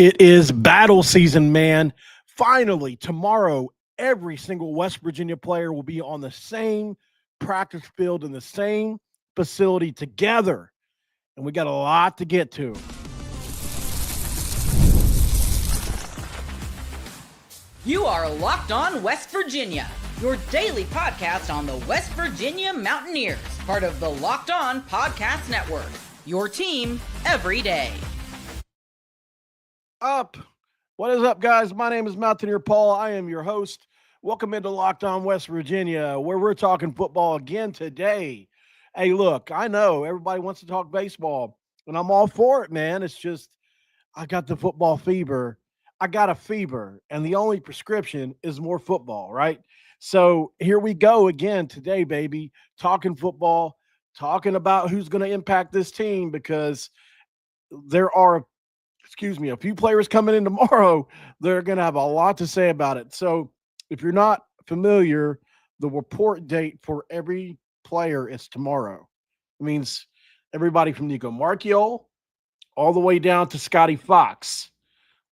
It is battle season, man. Finally, tomorrow, every single West Virginia player will be on the same practice field in the same facility together. And we got a lot to get to. You are Locked On West Virginia, your daily podcast on the West Virginia Mountaineers, part of the Locked On Podcast Network, your team every day. What is up, guys? My name is Mountaineer Paul. I am your host. Welcome into Locked On West Virginia, where we're talking football again today. Hey, look, I know everybody wants to talk baseball, and I'm all for it, man. It's just I got the football fever. I got a fever, and the only prescription is more football, right? So here we go again today, baby, talking football, talking about who's going to impact this team because there are a few players coming in tomorrow. They're going to have a lot to say about it. So if you're not familiar, the report date for every player is tomorrow. It means everybody from Nicco all the way down to Scotty Fox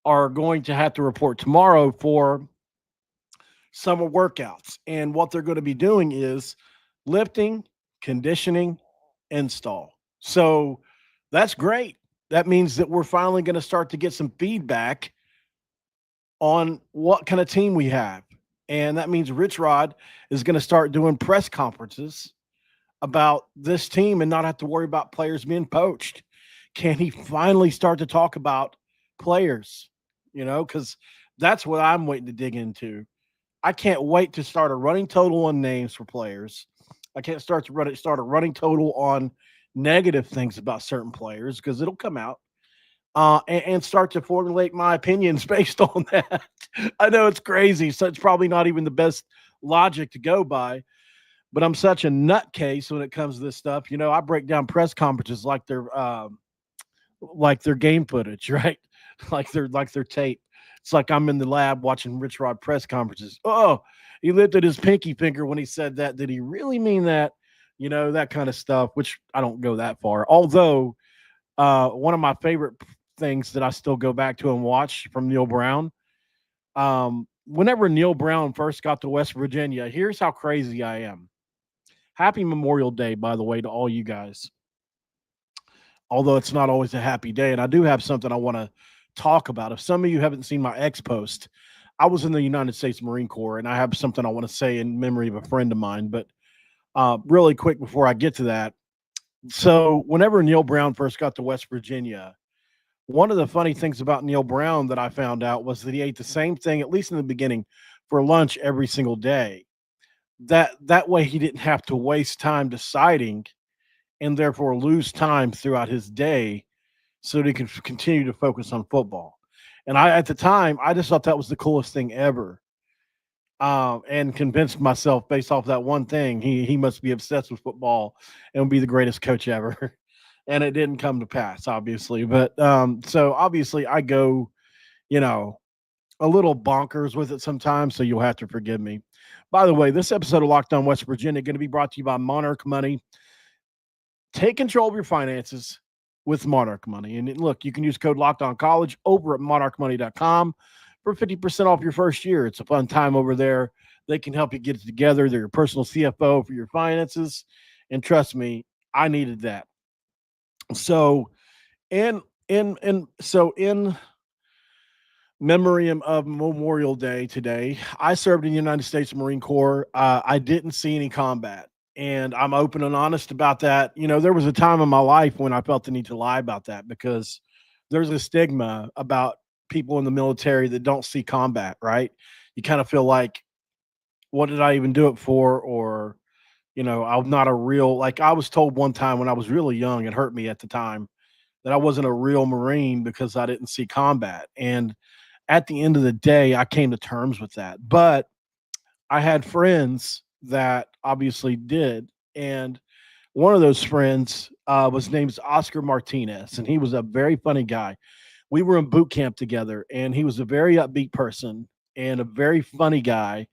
are going to have to report tomorrow for summer workouts. And what they're going to be doing is lifting, conditioning, install. So that's great. That means that we're finally going to start to get some feedback on what kind of team we have. And that means Rich Rod is going to start doing press conferences about this team and not have to worry about players being poached. Can he finally start to talk about players? You know, because that's what I'm waiting to dig into. I can't wait to start a running total on names for players. I can't start a running total on negative things about certain players because it'll come out and start to formulate my opinions based on that. I know it's crazy, so it's probably not even the best logic to go by, but I'm such a nutcase when it comes to this stuff. You know, I break down press conferences like they're game footage, right? like they're tape. It's like I'm in the lab watching Rich Rod press conferences. Oh, he lifted his pinky finger when he said that. Did he really mean that? You know, that kind of stuff, which I don't go that far. Although one of my favorite things that I still go back to and watch from Neil Brown, whenever Neil Brown first got to West Virginia, here's how crazy I am. Happy Memorial Day, by the way, to all you guys. Although it's not always a happy day. And I do have something I want to talk about. If some of you haven't seen my X post, I was in the United States Marine Corps, and I have something I want to say in memory of a friend of mine. But really quick before I get to that. So whenever Neil Brown first got to West Virginia, one of the funny things about Neil Brown that I found out was that he ate the same thing, at least in the beginning, for lunch every single day. That way he didn't have to waste time deciding and therefore lose time throughout his day so that he can continue to focus on football. And at the time, I just thought that was the coolest thing ever. And convinced myself based off that one thing, he must be obsessed with football and would be the greatest coach ever. And it didn't come to pass, obviously. But so obviously I go, a little bonkers with it sometimes, so you'll have to forgive me. By the way, this episode of Locked On West Virginia going to be brought to you by Monarch Money. Take control of your finances with Monarch Money. And look, you can use code LOCKEDONCollege over at monarchmoney.com. for 50% off your first year. It's a fun time over there. They can help you get it together. They're your personal CFO for your finances. And trust me, I needed that. So in memory of Memorial Day today, I served in the United States Marine Corps. I didn't see any combat. And I'm open and honest about that. You know, there was a time in my life when I felt the need to lie about that because there's a stigma about people in the military that don't see combat, right? You kind of feel like, what did I even do it for? Or, I'm not a real, like I was told one time when I was really young, it hurt me at the time, that I wasn't a real Marine because I didn't see combat. And at the end of the day, I came to terms with that. But I had friends that obviously did. And one of those friends was named Oscar Martinez, and he was a very funny guy. We were in boot camp together, and he was a very upbeat person and a very funny guy.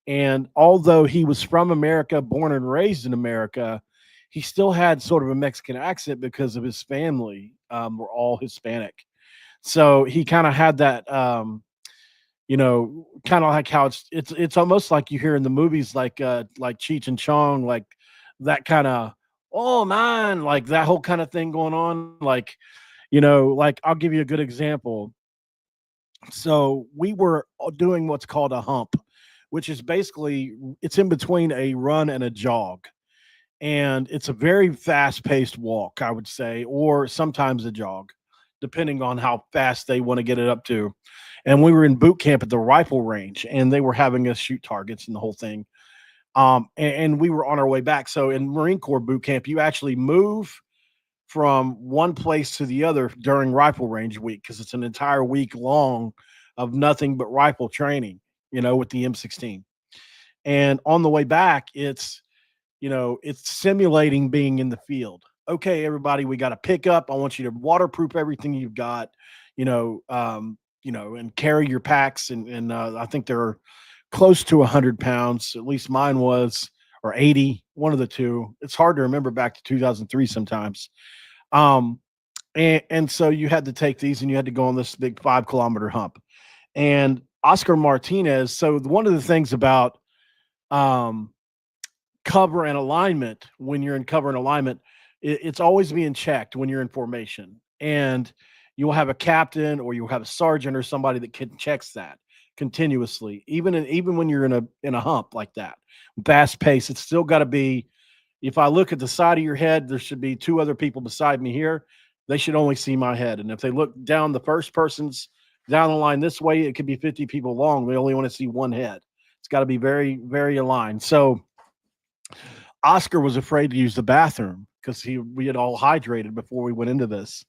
And although he was from America, born and raised in America, he still had sort of a Mexican accent because of his family were all Hispanic. So he kind of had that, kind of like how it's almost like you hear in the movies, like Cheech and Chong, like that kind of, oh man, like that whole kind of thing going on. Like, like I'll give you a good example. So we were doing what's called a hump, which is basically it's in between a run and a jog. And it's a very fast paced walk, I would say, or sometimes a jog, depending on how fast they want to get it up to. And we were in boot camp at the rifle range, and they were having us shoot targets and the whole thing. And we were on our way back. So in Marine Corps boot camp, you actually move from one place to the other during rifle range week because it's an entire week long of nothing but rifle training, with the M16. And on the way back, it's simulating being in the field. Okay, everybody, we got to pick up. I want you to waterproof everything you've got, and carry your packs. And I think they're close to 100 pounds. At least mine was, or 80, one of the two. It's hard to remember back to 2003 sometimes. Um, and so you had to take these and you had to go on this big 5 kilometer hump. And Oscar Martinez. So one of the things about cover and alignment, when you're in cover and alignment, it's always being checked when you're in formation. And you'll have a captain or you'll have a sergeant or somebody that checks that continuously, even when you're in a hump like that, fast pace. It's still got to be. If I look at the side of your head, there should be 2 other people beside me here. They should only see my head. And if they look down, the first person's down the line this way, it could be 50 people long. They only want to see one head. It's got to be very, very aligned. So Oscar was afraid to use the bathroom because we had all hydrated before we went into this.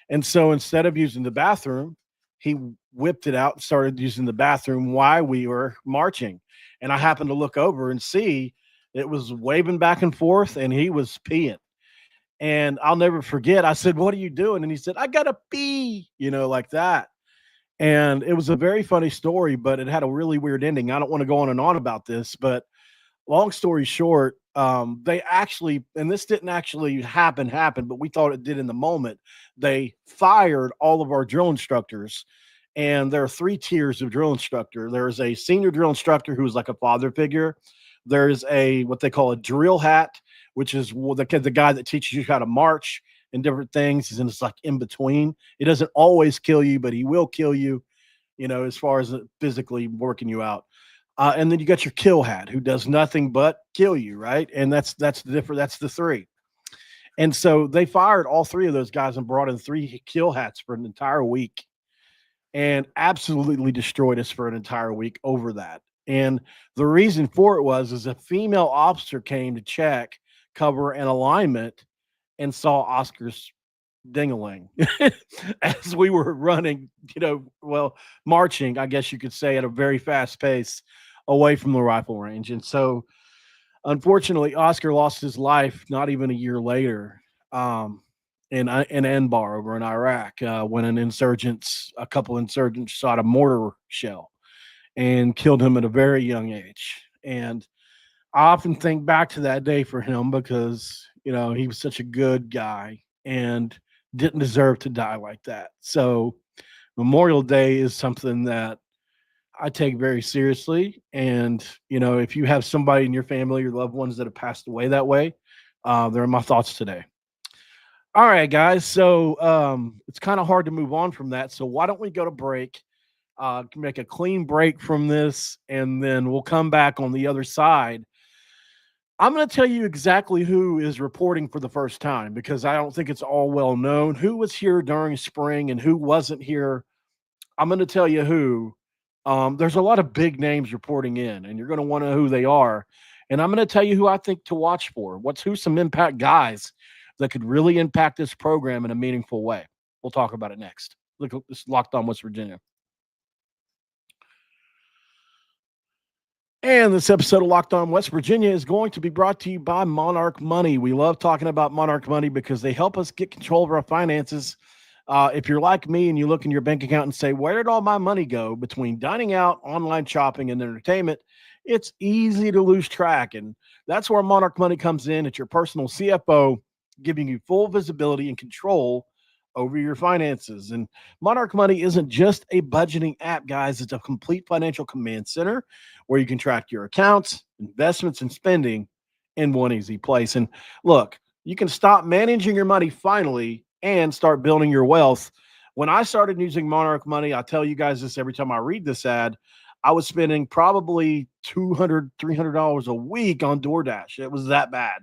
And so instead of using the bathroom, he whipped it out and started using the bathroom while we were marching. And I happened to look over and see it was waving back and forth and he was peeing. And I'll never forget, I said, "What are you doing?" And he said, "I got to pee," like that. And it was a very funny story, but it had a really weird ending. I don't want to go on and on about this, but long story short, they actually, and this didn't actually happen, but we thought it did in the moment. They fired all of our drill instructors, and there are 3 tiers of drill instructor. There's a senior drill instructor who's like a father figure. There's what they call a drill hat, which is the guy that teaches you how to march and different things. And it's like in between. It doesn't always kill you, but he will kill you, as far as physically working you out. And then you got your kill hat, who does nothing but kill you, right? And that's the different. That's the 3. And so they fired all 3 of those guys and brought in 3 kill hats for an entire week, and absolutely destroyed us for an entire week over that. And the reason for it is a female officer came to check cover and alignment and saw Oscar's ding-a-ling as we were running, marching, I guess you could say, at a very fast pace away from the rifle range. And so, unfortunately, Oscar lost his life not even a year later in Anbar over in Iraq when a couple insurgents shot a mortar shell and killed him at a very young age. And I often think back to that day for him because, he was such a good guy and didn't deserve to die like that. So Memorial Day is something that I take very seriously. And, if you have somebody in your family or loved ones that have passed away that way, they're in my thoughts today. All right, guys. So it's kind of hard to move on from that. So why don't we go to break, make a clean break from this, and then we'll come back on the other side. I'm going to tell you exactly who is reporting for the first time because I don't think it's all well known. Who was here during spring and who wasn't here. I'm going to tell you who. There's a lot of big names reporting in, and you're going to want to know who they are. And I'm going to tell you who I think to watch for. Who's some impact guys that could really impact this program in a meaningful way. We'll talk about it next. Look, this is Locked On West Virginia. And this episode of Locked On West Virginia is going to be brought to you by Monarch Money. We love talking about Monarch Money because they help us get control of our finances. If you're like me and you look in your bank account and say, where did all my money go between dining out, online shopping, and entertainment? It's easy to lose track. And that's where Monarch Money comes in. It's your personal CFO, giving you full visibility and control over your finances. And Monarch Money isn't just a budgeting app, guys. It's a complete financial command center where you can track your accounts, investments, and spending in one easy place. And look, you can stop managing your money finally and start building your wealth. When I started using Monarch Money, I tell you guys this every time I read this ad, I was spending probably $200, $300 a week on DoorDash. It was that bad,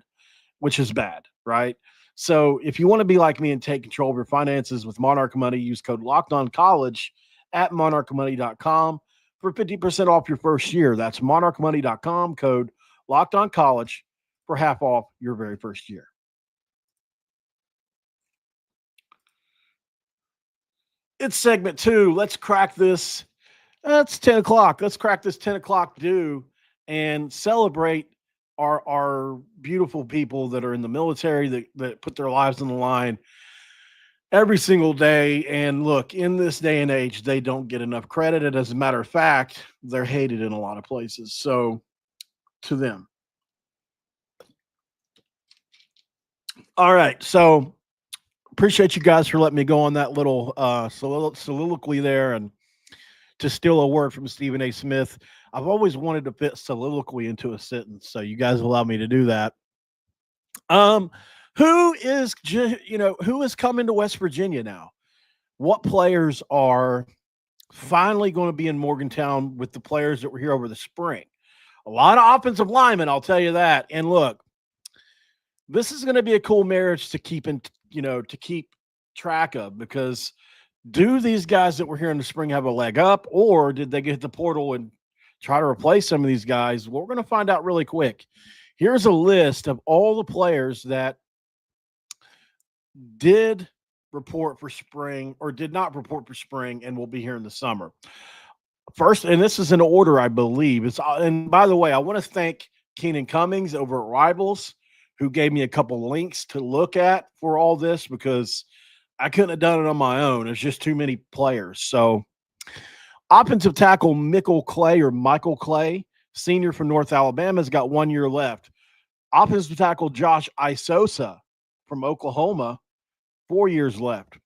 which is bad, right? So if you want to be like me and take control of your finances with Monarch Money, use code LOCKEDONCollege at monarchmoney.com for 50% off your first year. That's monarchmoney.com, code LOCKEDONCollege for half off your very first year. It's segment 2. Let's crack this. It's 10 o'clock. Let's crack this 10 o'clock due and celebrate our beautiful people that are in the military that put their lives on the line every single day. And look, in this day and age, they don't get enough credit. And as a matter of fact, they're hated in a lot of places. So to them. All right. So appreciate you guys for letting me go on that little soliloquy there. And to steal a word from Stephen A. Smith, I've always wanted to fit soliloquy into a sentence, so you guys allow me to do that. Who is coming to West Virginia now? What players are finally going to be in Morgantown with the players that were here over the spring? A lot of offensive linemen, I'll tell you that. And look, this is going to be a cool marriage to keep track of, because do these guys that were here in the spring have a leg up, or did they get the portal and try to replace some of these guys? Well, we're going to find out really quick. Here's a list of all the players that did report for spring or did not report for spring and will be here in the summer. First, and this is in order, I believe. And by the way, I want to thank Keenan Cummings over at Rivals, who gave me a couple links to look at for all this, because I couldn't have done it on my own. It's just too many players. So offensive tackle Michael Clay, senior from North Alabama, has got 1 year left. Offensive tackle Josh Isosa from Oklahoma, 4 years left.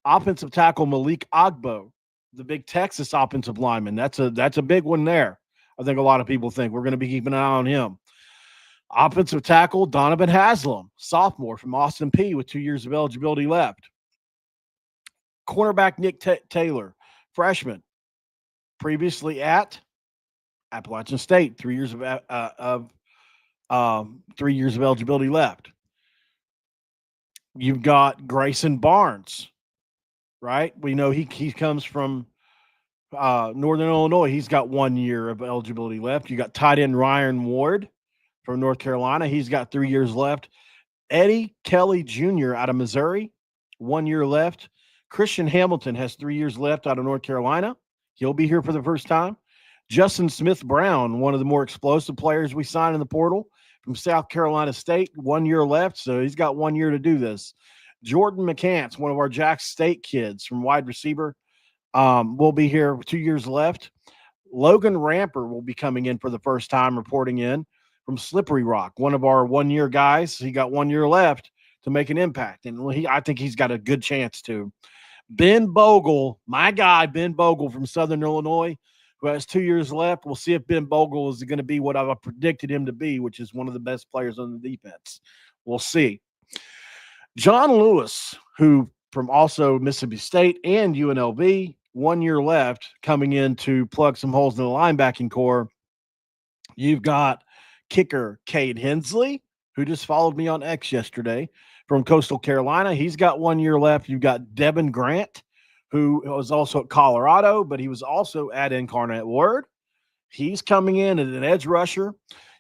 Offensive tackle Malik Agbo, the big Texas offensive lineman. That's a big one there. I think a lot of people think we're going to be keeping an eye on him. Offensive tackle Donovan Haslam, sophomore from Austin Peay, with 2 years of eligibility left. Cornerback Nick Taylor, freshman, previously at Appalachian State, 3 years of 3 years of eligibility left. You've got Grayson Barnes, right? We know he comes from Northern Illinois. He's got 1 year of eligibility left. You got tight end Ryan Ward from North Carolina. He's got 3 years left. Eddie Kelly Jr. out of Missouri, 1 year left. Christian Hamilton has 3 years left out of North Carolina. He'll be here for the first time. Justin Smith-Brown, one of the more explosive players we signed in the portal from South Carolina State, 1 year left, so he's got 1 year to do this. Jordan McCants, one of our Jackson State kids from wide receiver, will be here with 2 years left. Logan Ramper will be coming in for the first time, reporting in from Slippery Rock, one of our 1 year guys. He got 1 year left to make an impact, and I think he's got a good chance to. Ben Bogle, my guy, Ben Bogle from Southern Illinois, who has 2 years left. We'll see if Ben Bogle is going to be what I've predicted him to be, which is one of the best players on the defense. We'll see. John Lewis, who from also Mississippi State and UNLV, 1 year left, coming in to plug some holes in the linebacking core. You've got kicker Cade Hensley, who just followed me on X yesterday, from Coastal Carolina. He's got 1 year left. You've got Devin Grant, who was also at Colorado, but he was also at Incarnate Word. He's coming in as an edge rusher.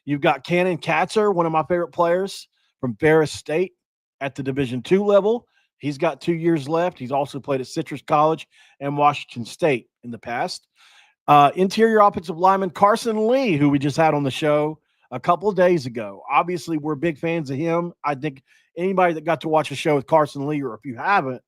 You've got Cannon Katzer, one of my favorite players from Ferris State at the Division II level. He's got 2 years left. He's also played at Citrus College and Washington State in the past. Interior offensive lineman Carson Lee, who we just had on the show a couple of days ago. Obviously, we're big fans of him. I think anybody that got to watch a show with Carson Lee, or if you haven't,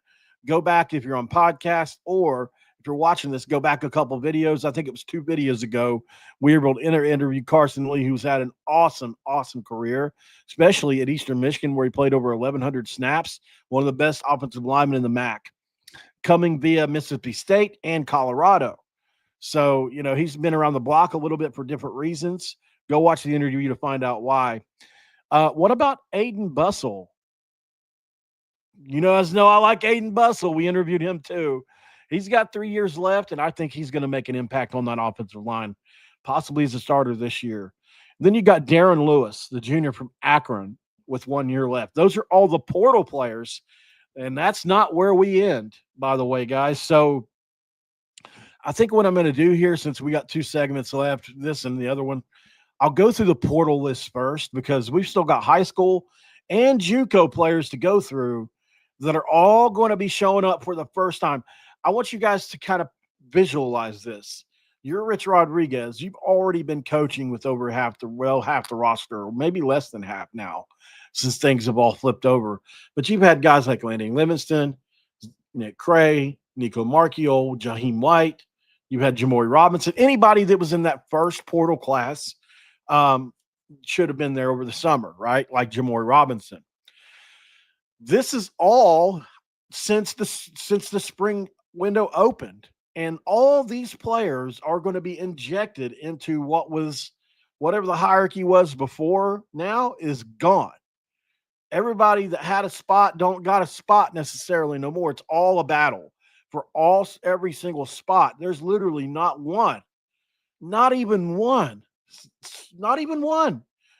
go back if you're on podcast, or if you're watching this, go back a couple videos. I think it was 2 videos ago. We were able to interview Carson Lee, who's had an awesome, awesome career, especially at Eastern Michigan, where he played over 1,100 snaps, one of the best offensive linemen in the MAC, coming via Mississippi State and Colorado. So, he's been around the block a little bit for different reasons. Go watch the interview to find out why. What about Aiden Bussell? You guys know I like Aiden Bussell. We interviewed him too. He's got 3 years left, and I think he's going to make an impact on that offensive line, possibly as a starter this year. Then you got Darren Lewis, the junior from Akron, with 1 year left. Those are all the portal players, and that's not where we end, by the way, guys. So I think what I'm going to do here, since we got 2 segments left, this and the other one, I'll go through the portal list first because we've still got high school and JUCO players to go through that are all going to be showing up for the first time. I want you guys to kind of visualize this. You're Rich Rodriguez. You've already been coaching with over half the roster, or maybe less than half now, since things have all flipped over. But you've had guys like Landon Livingston, Nick Cray, Nicco Marchiol, Jaheim White. You've had Jamori Robinson. Anybody that was in that first portal class should have been there over the summer, right? Like Jamori Robinson. This is all since the spring window opened, and all these players are going to be injected into whatever the hierarchy was before now is gone. Everybody that had a spot don't got a spot necessarily no more. It's all a battle for every single spot. There's literally not even one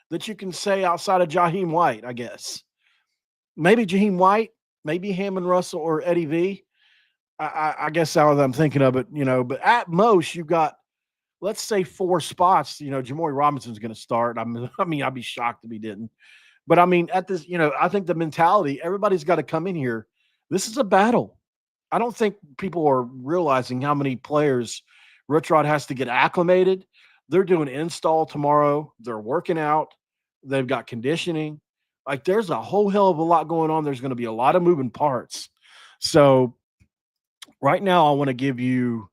that you can say outside of Jaheim White, I guess. Maybe Jaheim White, maybe Hammond Russell or Eddie V. I guess that's what I'm thinking of it, but at most you've got, let's say 4 spots. Jamori Robinson's going to start. I'd be shocked if he didn't. But at this, I think the mentality, everybody's got to come in here. This is a battle. I don't think people are realizing how many players Rich Rod has to get acclimated. They're doing install tomorrow. They're working out. They've got conditioning. Like, there's a whole hell of a lot going on. There's going to be a lot of moving parts. So right now I want to give you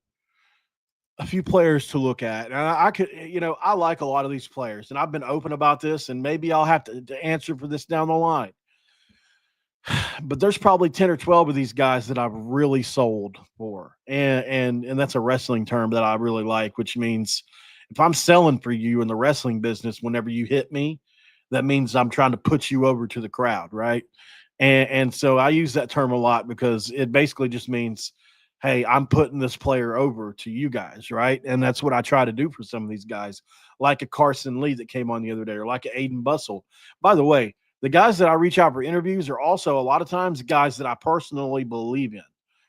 a few players to look at. And I could, I like a lot of these players, and I've been open about this, and maybe I'll have to answer for this down the line. But there's probably 10 or 12 of these guys that I've really sold for. And that's a wrestling term that I really like, which means if I'm selling for you in the wrestling business, whenever you hit me, that means I'm trying to put you over to the crowd, right? And so I use that term a lot because it basically just means, hey, I'm putting this player over to you guys, right? And that's what I try to do for some of these guys, like a Carson Lee that came on the other day, or like an Aiden Bussell. By the way, the guys that I reach out for interviews are also a lot of times guys that I personally believe in,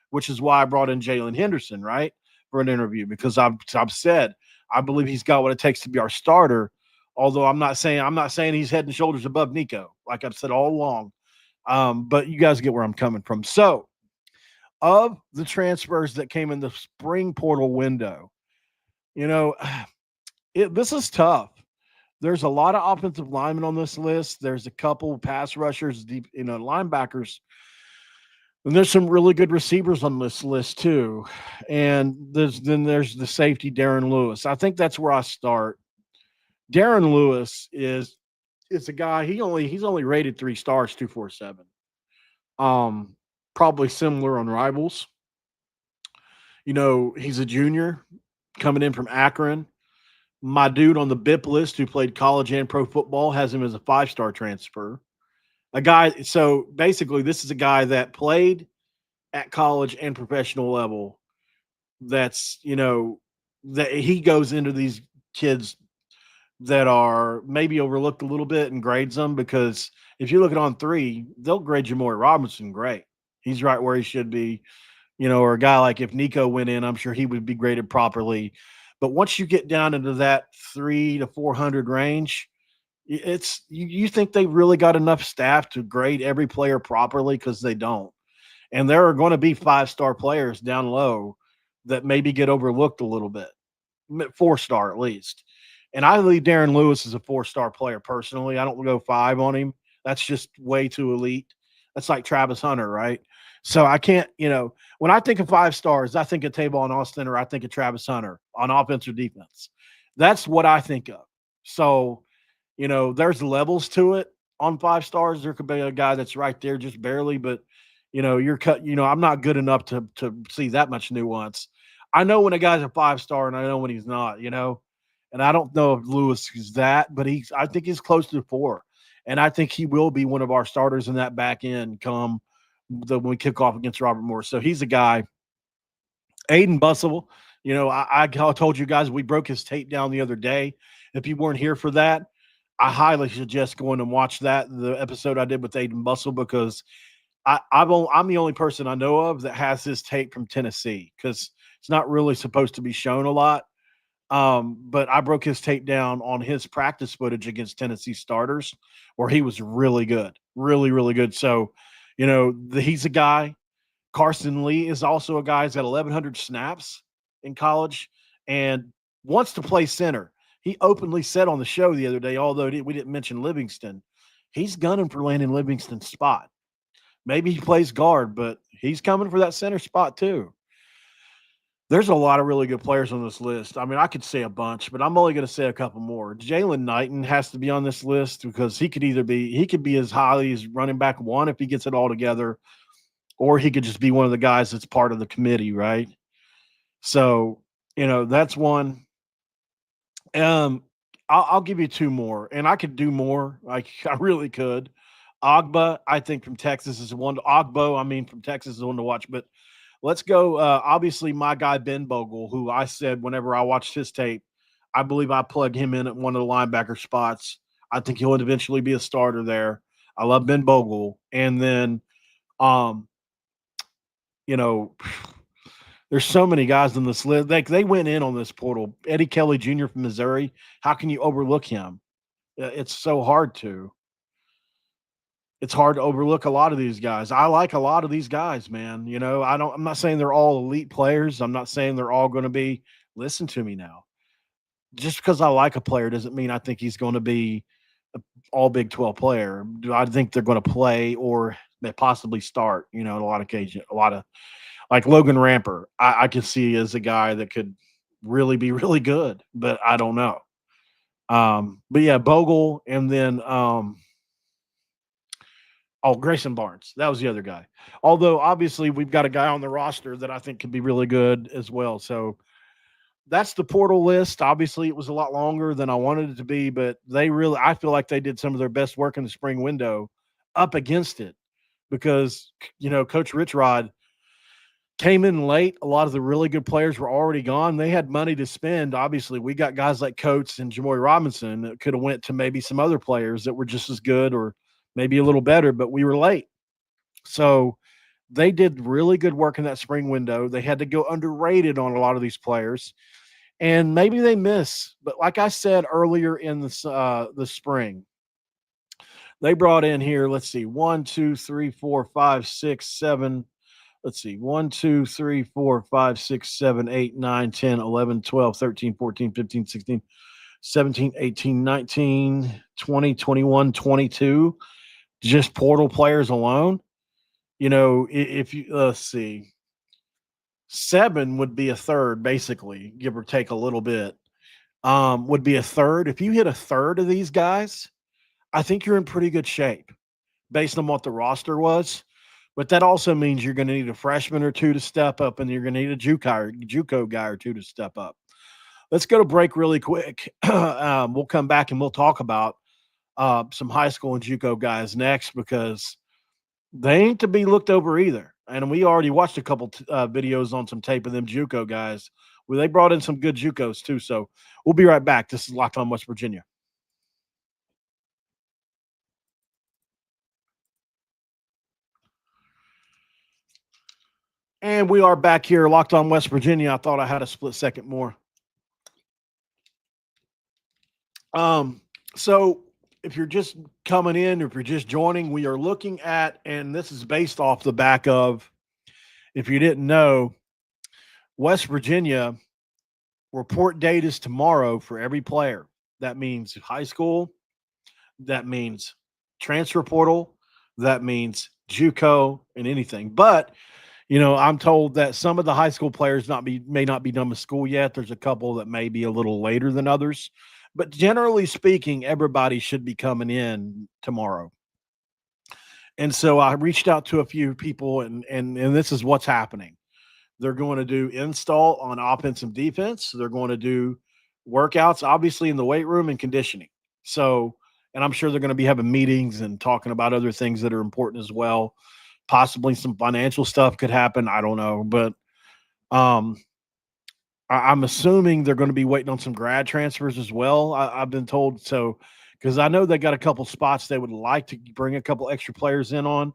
which is why I brought in Jaylen Henderson, right, for an interview, because I've said I believe he's got what it takes to be our starter. Although I'm not saying he's head and shoulders above Nicco, like I've said all along. But you guys get where I'm coming from. So, of the transfers that came in the spring portal window, this is tough. There's a lot of offensive linemen on this list. There's a couple pass rushers, deep, linebackers. And there's some really good receivers on this list too. And there's the safety, Darren Lewis. I think that's where I start. Darren Lewis is a guy, he's only rated 3 stars, 247. Probably similar on Rivals. He's a junior coming in from Akron. My dude on the BIP list who played college and pro football has him as a 5-star transfer. So basically this is a guy that played at college and professional level. That's, that he goes into these kids that are maybe overlooked a little bit and grades them, because if you look at on 3, they'll grade Jamori Robinson great. He's right where he should be, or a guy like if Nicco went in, I'm sure he would be graded properly. But once you get down into that 300 to 400 range, it's you think they really got enough staff to grade every player properly, because they don't. And there are going to be 5-star players down low that maybe get overlooked a little bit, 4-star at least. And I believe Darren Lewis is a 4-star player personally. I don't go 5 on him. That's just way too elite. That's like Travis Hunter, right? So I can't, when I think of 5 stars, I think of Tavon Austin or I think of Travis Hunter on offense or defense. That's what I think of. So, there's levels to it on 5 stars. There could be a guy that's right there just barely, but you're cut, I'm not good enough to see that much nuance. I know when a guy's a 5 star and I know when he's not, and I don't know if Lewis is that, but I think he's close to 4. And I think he will be one of our starters in that back end come when we kick off against Robert Morris. So he's a guy. Aiden Bustle, I told you guys we broke his tape down the other day. If you weren't here for that, I highly suggest going and watch the episode I did with Aiden Bustle, because I'm the only person I know of that has his tape from Tennessee, because it's not really supposed to be shown a lot. But I broke his tape down on his practice footage against Tennessee starters, where he was really good, really, really good. So, he's a guy. Carson Lee is also a guy who's got 1,100 snaps in college and wants to play center. He openly said on the show the other day, although we didn't mention Livingston, he's gunning for Landon Livingston's spot. Maybe he plays guard, but he's coming for that center spot too. There's a lot of really good players on this list. I mean, I could say a bunch, but I'm only going to say a couple more. Jaylen Knighton has to be on this list because he could be as highly as running back 1 if he gets it all together, or he could just be one of the guys that's part of the committee, right? So, that's one. I'll give you 2 more, and I could do more. I really could. Ogba, I think from Texas is one. From Texas is one to watch. But let's go. Obviously, my guy Ben Bogle, who I said whenever I watched his tape, I believe I plugged him in at one of the linebacker spots. I think he'll eventually be a starter there. I love Ben Bogle, and then, there's so many guys on this list. They went in on this portal. Eddie Kelly Jr. from Missouri. How can you overlook him? It's so hard to. It's hard to overlook a lot of these guys. I like a lot of these guys, man. I'm not saying they're all elite players. I'm not saying they're all going to be. Listen to me now. Just because I like a player doesn't mean I think he's going to be an all Big 12 player. Do I think they're going to play or they possibly start? A lot of occasions, a lot of. Like Logan Ramper, I could see as a guy that could really be really good, but I don't know. But yeah, Bogle, and then Grayson Barnes. That was the other guy. Although obviously we've got a guy on the roster that I think could be really good as well. So that's the portal list. Obviously it was a lot longer than I wanted it to be, but I feel like they did some of their best work in the spring window up against it, because Coach Rich Rod came in late. A lot of the really good players were already gone. They had money to spend. Obviously, we got guys like Coates and Jamoy Robinson that could have went to maybe some other players that were just as good or maybe a little better, but we were late. So they did really good work in that spring window. They had to go underrated on a lot of these players, and maybe they miss. But like I said earlier in the spring, they brought in here, let's see, 1, 2, 3, 4, 5, 6, 7. Let's see, 1, 2, 3, 4, 5, 6, 7, 8, 9, 10, 11, 12, 13, 14, 15, 16, 17, 18, 19, 20, 21, 22, just portal players alone. If you, let's see, 7 would be a third, basically, give or take a little bit, would be a third. If you hit a third of these guys, I think you're in pretty good shape based on what the roster was. But that also means you're going to need a freshman or 2 to step up, and you're going to need a JUCO guy or 2 to step up. Let's go to break really quick. We'll come back and we'll talk about some high school and JUCO guys next, because they ain't to be looked over either. And we already watched a couple videos on some tape of them JUCO guys. Well, they brought in some good JUCOs too. So we'll be right back. This is Locked On West Virginia. And we are back here, Locked On West Virginia. I thought I had a split second more. So if you're just coming in, or if you're just joining, we are looking at, and this is based off the back of, if you didn't know, West Virginia report date is tomorrow for every player. That means high school. That means transfer portal. That means JUCO, and anything. But I'm told that some of the high school players may not be done with school yet. There's a couple that may be a little later than others, but generally speaking, everybody should be coming in tomorrow. And so I reached out to a few people, and this is what's happening. They're going to do install on offense and defense. They're going to do workouts, obviously in the weight room and conditioning. So, and I'm sure they're going to be having meetings and talking about other things that are important as well. Possibly some financial stuff could happen. I don't know, but um, I'm assuming they're going to be waiting on some grad transfers as well. I've been told so because I know they got a couple spots they would like to bring a couple extra players in on.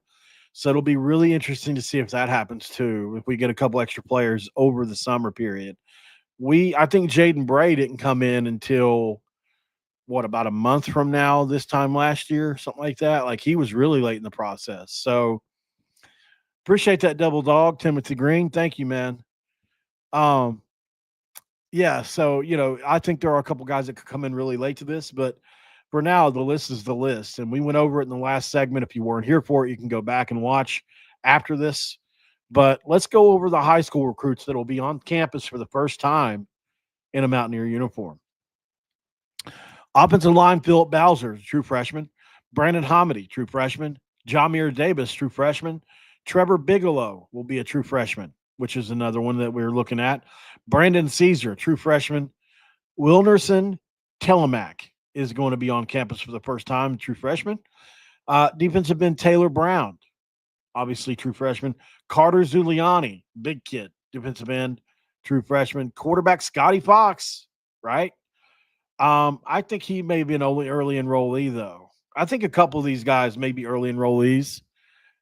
So it'll be really interesting to see if that happens too. If we get a couple extra players over the summer period, I think Jaden Bray didn't come in until what, about a month from now, this time last year, something like that. Like he was really late in the process. So appreciate that double dog, Timothy Green. Thank you, man. Um, yeah, so I think there are a couple guys that could come in really late to this, but for now, the list is the list. And we went over it in the last segment. If you weren't here for it, you can go back and watch after this. But let's go over the high school recruits that will be on campus for the first time in a Mountaineer uniform. Offensive line, Philip Bowser, true freshman. Brandon Hamady, true freshman. Jamir Davis, true freshman. Trevor Bigelow will be a true freshman, which is another one that we're looking at. Brandon Caesar, true freshman. Wilnerson Telemack is going to be on campus for the first time, true freshman. Defensive end Taylor Brown, obviously true freshman. Carter Zuliani, big kid, defensive end, true freshman. Quarterback Scotty Fox, right? I think he may be an early enrollee, though. I think a couple of these guys may be early enrollees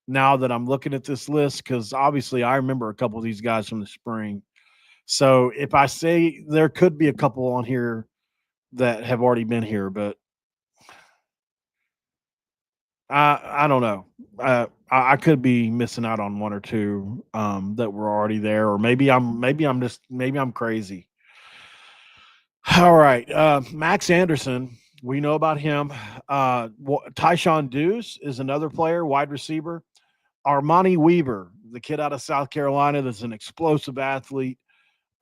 now that I'm looking at this list, because obviously I remember a couple of these guys from the spring. So if I say there could be a couple on here that have already been here, but I don't know. I could be missing out on one or two that were already there, or maybe I'm crazy. All right, Max Anderson, we know about him. Tyshawn Deuce is another player, wide receiver. Armani Weaver, the kid out of South Carolina, that's an explosive athlete.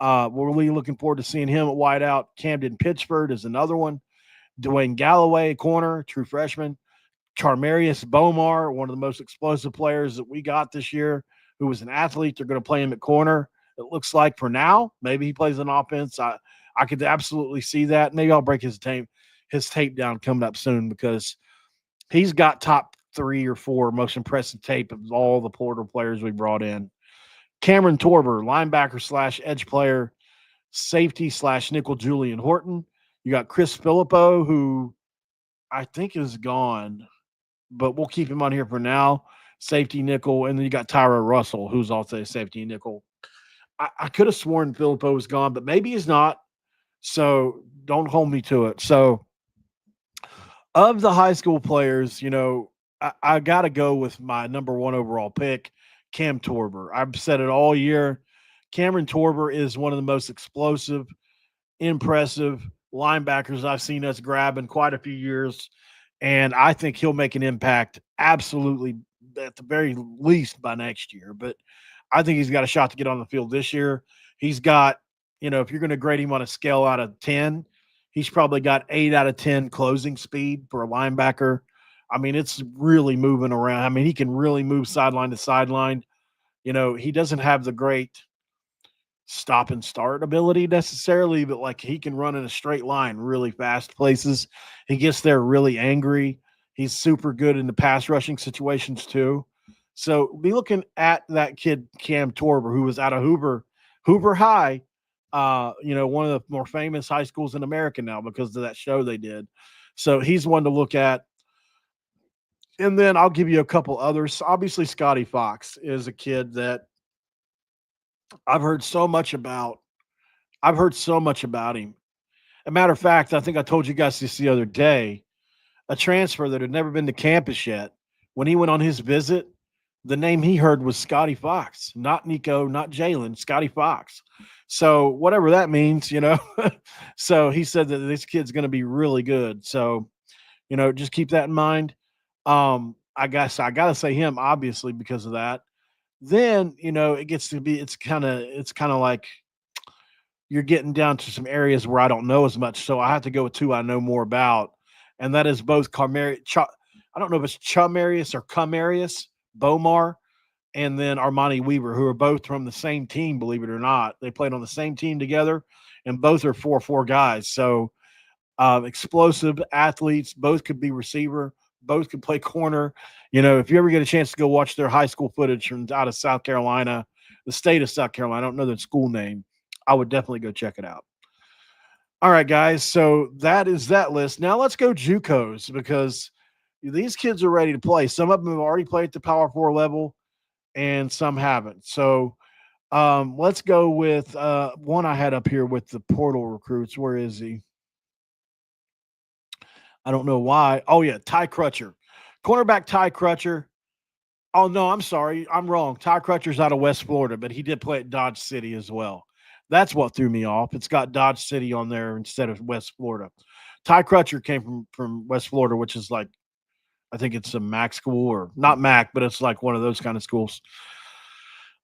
We're really looking forward to seeing him at wideout. Camden Pitchford is another one. Dwayne Galloway, corner, true freshman. Charmarius Bomar, one of the most explosive players that we got this year, who was an athlete. They're going to play him at corner, it looks like, for now. Maybe he plays on offense. I could absolutely see that. Maybe I'll break his tape down coming up soon, because he's got top 3 or 4 most impressive tape of all the portal players we brought in. Cameron Torber, linebacker / edge player, safety / nickel Julian Horton. You got Chris Filippo, who I think is gone, but we'll keep him on here for now. Safety nickel. And then you got Tyra Russell, who's also a safety nickel. I could have sworn Filippo was gone, but maybe he's not. So don't hold me to it. So of the high school players, I got to go with my number 1 overall pick, Cam Torber. I've said it all year. Cameron Torber is one of the most explosive, impressive linebackers I've seen us grab in quite a few years. And I think he'll make an impact absolutely, at the very least, by next year. But I think he's got a shot to get on the field this year. He's got, if you're going to grade him on a scale out of 10, he's probably got 8 out of 10 closing speed for a linebacker. I mean, it's really moving around. I mean, he can really move sideline to sideline. He doesn't have the great stop and start ability necessarily, but like he can run in a straight line really fast places. He gets there really angry. He's super good in the pass rushing situations too. So be looking at that kid, Cam Torber, who was out of Hoover High, one of the more famous high schools in America now because of that show they did. So he's one to look at. And then I'll give you a couple others. Obviously, Scotty Fox is a kid that I've heard so much about. I've heard so much about him. As a matter of fact, I think I told you guys this the other day, a transfer that had never been to campus yet. When he went on his visit, the name he heard was Scotty Fox, not Nicco, not Jaylen, Scotty Fox. So whatever that means, So he said that this kid's going to be really good. So, just keep that in mind. I guess I got to say him obviously because of that. Then, it gets to be it's kind of like you're getting down to some areas where I don't know as much, so I have to go with two I know more about, and that is both I don't know if it's Chumarius or Cumarius Bomar, and then Armani Weaver, who are both from the same team. Believe it or not, they played on the same team together, and both are 4-4 guys. So explosive athletes. Both could be receiver. Both could play corner. If you ever get a chance to go watch their high school footage from out of South Carolina, the state of South Carolina, I don't know their school name. I would definitely go check it out. All right, guys. So that is that list. Now let's go JUCOs because these kids are ready to play. Some of them have already played at the Power 4 level, and some haven't. So let's go with one I had up here with the portal recruits. Where is he? I don't know why. Oh, yeah, Ty Crutcher. Cornerback Ty Crutcher. Oh, no, I'm sorry. I'm wrong. Ty Crutcher's out of West Florida, but he did play at Dodge City as well. That's what threw me off. It's got Dodge City on there instead of West Florida. Ty Crutcher came from West Florida, which is like, I think it's a MAC school or not MAC, but it's like one of those kind of schools.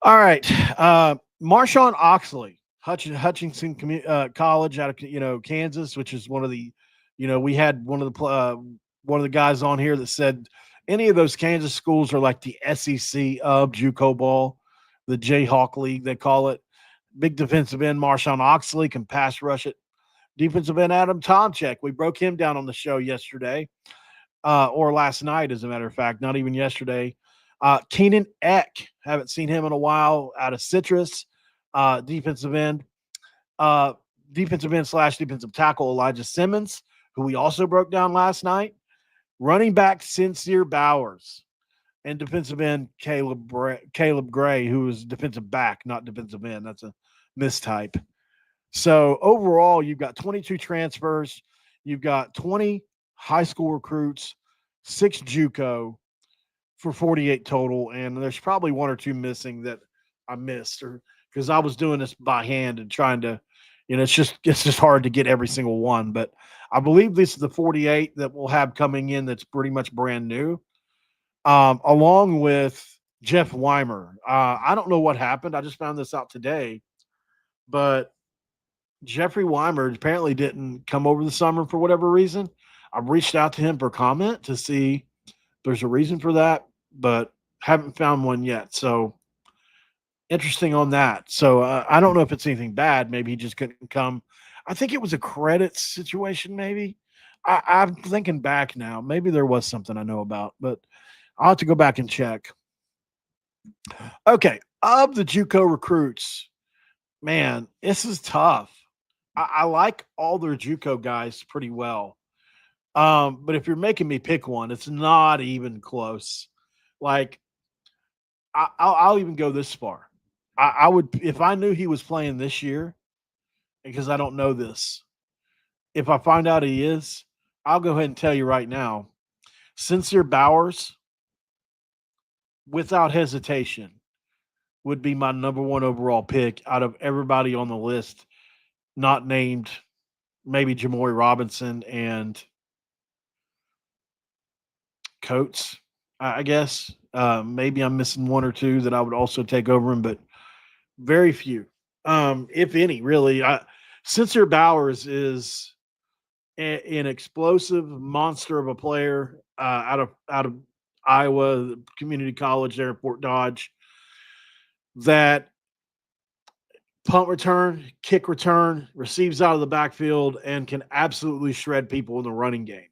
All right. Marshawn Oxley, Hutchinson College out of Kansas, which is one of the, we had one of the guys on here that said any of those Kansas schools are like the SEC of JUCO ball, the Jayhawk League they call it. Big defensive end Marshawn Oxley can pass rush it. Defensive end Adam Tomczyk, we broke him down on the show yesterday, or last night, as a matter of fact, not even yesterday. Keenan Eck, haven't seen him in a while, out of Citrus. Defensive end / defensive tackle Elijah Simmons, who we also broke down last night. Running back Sincere Bowers, and defensive end Caleb Gray, who is defensive back, not defensive end. That's a mistype. So overall, you've got 22 transfers. You've got 20 high school recruits, 6 JUCO for 48 total. And there's probably one or two missing that I missed, or because I was doing this by hand and trying to, it's just hard to get every single one. But I believe this is the 48 that we'll have coming in that's pretty much brand new, along with Jeff Weimer. I don't know what happened. I just found this out today, but Jeffrey Weimer apparently didn't come over the summer for whatever reason. I've reached out to him for comment to see if there's a reason for that, but haven't found one yet. So interesting on that. So I don't know if it's anything bad. Maybe he just couldn't come. I think it was a credit situation. Maybe I'm thinking back now. Maybe there was something I know about, but I'll have to go back and check. Okay. Of the JUCO recruits, man, this is tough. I like all their JUCO guys pretty well. But if you're making me pick one, it's not even close. Like, I'll even go this far. I would, if I knew he was playing this year, because I don't know this. If I find out he is, I'll go ahead and tell you right now. Sincere Bowers, without hesitation, would be my number one overall pick out of everybody on the list, not named maybe Jamoy Robinson and Coates, I guess. Maybe I'm missing one or two that I would also take over him, but very few, if any, really. Sincere Bowers is an explosive monster of a player out of Iowa Community College there at Fort Dodge. That punt return, kick return, receives out of the backfield, and can absolutely shred people in the running game.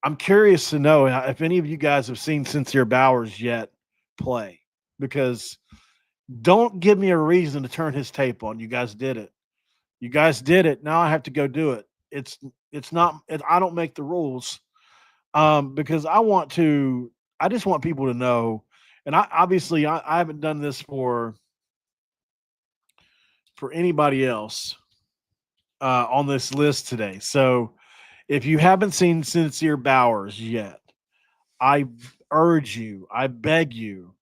I'm curious to know if any of you guys have seen Sincere Bowers yet play, because don't give me a reason to turn his tape on. You guys did it. You guys did it. Now I have to go do it. It's not. I don't make the rules, because I just want people to know. And I haven't done this for anybody else on this list today. So if you haven't seen Sincere Bowers yet, I urge you, I beg you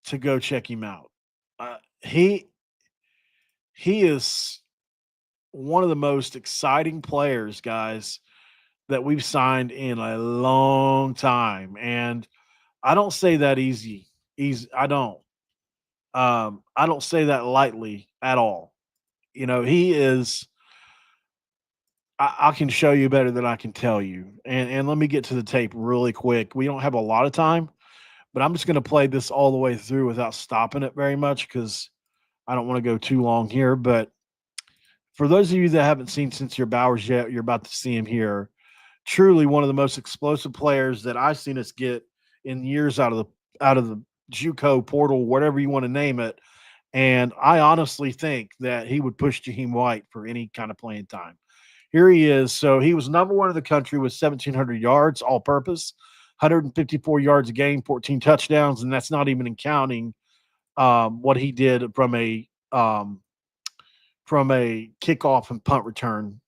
to go check him out. He is one of the most exciting players, guys, that we've signed in a long time. And I don't say that easy. Easy. I don't. I don't say that lightly at all. He is. I can show you better than I can tell you. And let me get to the tape really quick. We don't have a lot of time, but I'm just going to play this all the way through without stopping it very much because I don't want to go too long here. But for those of you that haven't seen Sincere Bowers yet, you're about to see him here. Truly one of the most explosive players that I've seen us get in years out of the JUCO portal, whatever you want to name it. And I honestly think that he would push Jaheim White for any kind of playing time. Here he is. So he was number one in the country with 1,700 yards, all purpose, 154 yards a game, 14 touchdowns, and that's not even in counting what he did from a kickoff and punt return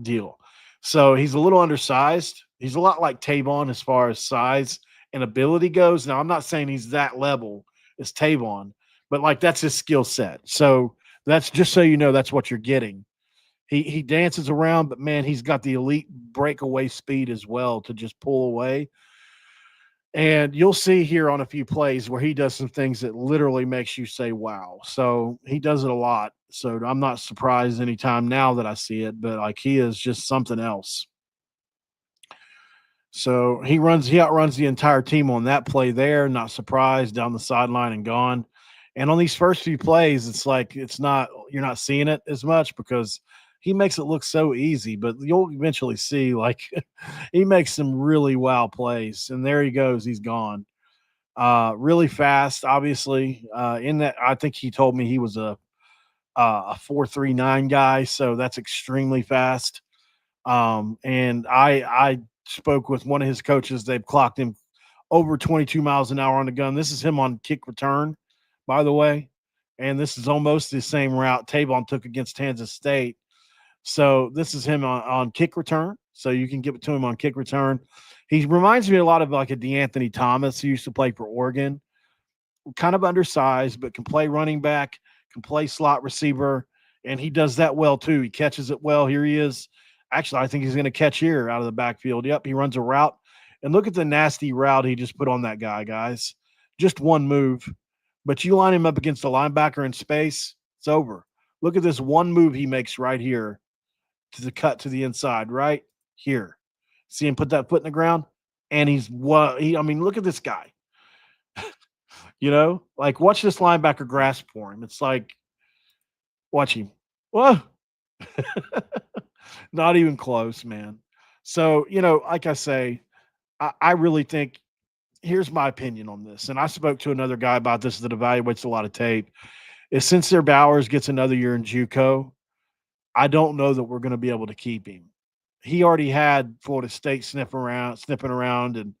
deal. So he's a little undersized. He's a lot like Tavon as far as size and ability goes. Now, I'm not saying he's that level as Tavon, but like that's his skill set. So that's just so you know that's what you're getting. He dances around, but man, he's got the elite breakaway speed as well to just pull away. And you'll see here on a few plays where he does some things that literally makes you say, wow. So he does it a lot. So I'm not surprised anytime now that I see it, but like he is just something else. So he outruns the entire team on that play there, not surprised, down the sideline and gone. And on these first few plays, it's like you're not seeing it as much because he makes it look so easy, but you'll eventually see like he makes some really wow plays. And there he goes, he's gone. Really fast, obviously. In that, I think he told me he was a 4.39 guy, so that's extremely fast. And I spoke with one of his coaches. They've clocked him over 22 miles an hour on the gun. This is him on kick return, by the way. And this is almost the same route Tavon took against Kansas State. So this is him on kick return. So you can give it to him on kick return. He reminds me a lot of like a DeAnthony Thomas who used to play for Oregon. Kind of undersized, but can play running back, can play slot receiver, and he does that well too. He catches it well. Here he is. Actually, I think he's going to catch here out of the backfield. Yep, he runs a route. And look at the nasty route he just put on that guy, guys. Just one move. But you line him up against a linebacker in space, it's over. Look at this one move he makes right here to the cut to the inside, right here. See him put that foot in the ground? And look at this guy. Like watch this linebacker grasp for him. It's like, watch him. Whoa. Not even close, man. So, like I say, I really think here's my opinion on this. And I spoke to another guy about this that evaluates a lot of tape. Is Sincere Bowers gets another year in JUCO, I don't know that we're going to be able to keep him. He already had Florida State sniffing around and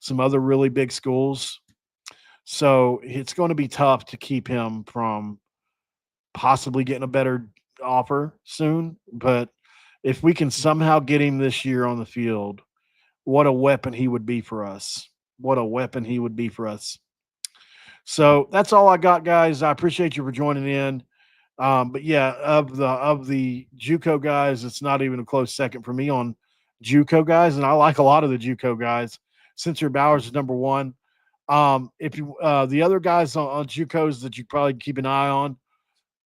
some other really big schools. So it's going to be tough to keep him from possibly getting a better offer soon. But if we can somehow get him this year on the field, what a weapon he would be for us. What a weapon he would be for us. So that's all I got, guys. I appreciate you for joining in. But yeah, of the JUCO guys, it's not even a close second for me on JUCO guys, and I like a lot of the JUCO guys. Sincere Bowers is number one. If you the other guys on JUCOs that you probably keep an eye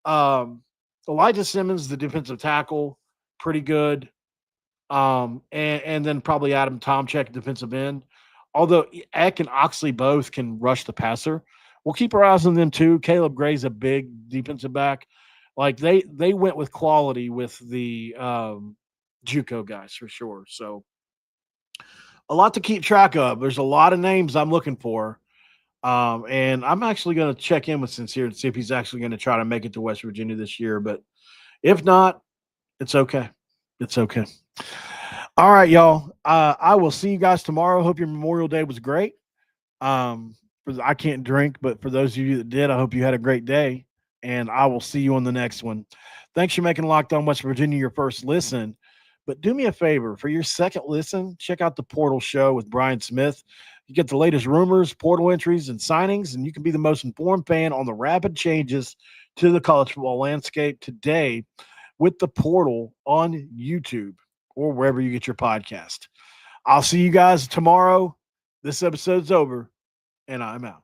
on, Elijah Simmons, the defensive tackle, pretty good. And then probably Adam Tomczyk, defensive end. Although Eck and Oxley both can rush the passer, we'll keep our eyes on them too. Caleb Gray's a big defensive back. Like they went with quality with the JUCO guys for sure. So a lot to keep track of. There's a lot of names I'm looking for. And I'm actually going to check in with Sincere and see if he's actually going to try to make it to West Virginia this year. But if not, it's okay. It's okay. All right, y'all. I will see you guys tomorrow. Hope your Memorial Day was great. I can't drink, but for those of you that did, I hope you had a great day. And I will see you on the next one. Thanks for making Locked On West Virginia your first listen. But do me a favor. For your second listen, check out the Portal Show with Brian Smith. You get the latest rumors, portal entries, and signings, and you can be the most informed fan on the rapid changes to the college football landscape today with the portal on YouTube. or wherever you get your podcast. I'll see you guys tomorrow. This episode's over, and I'm out.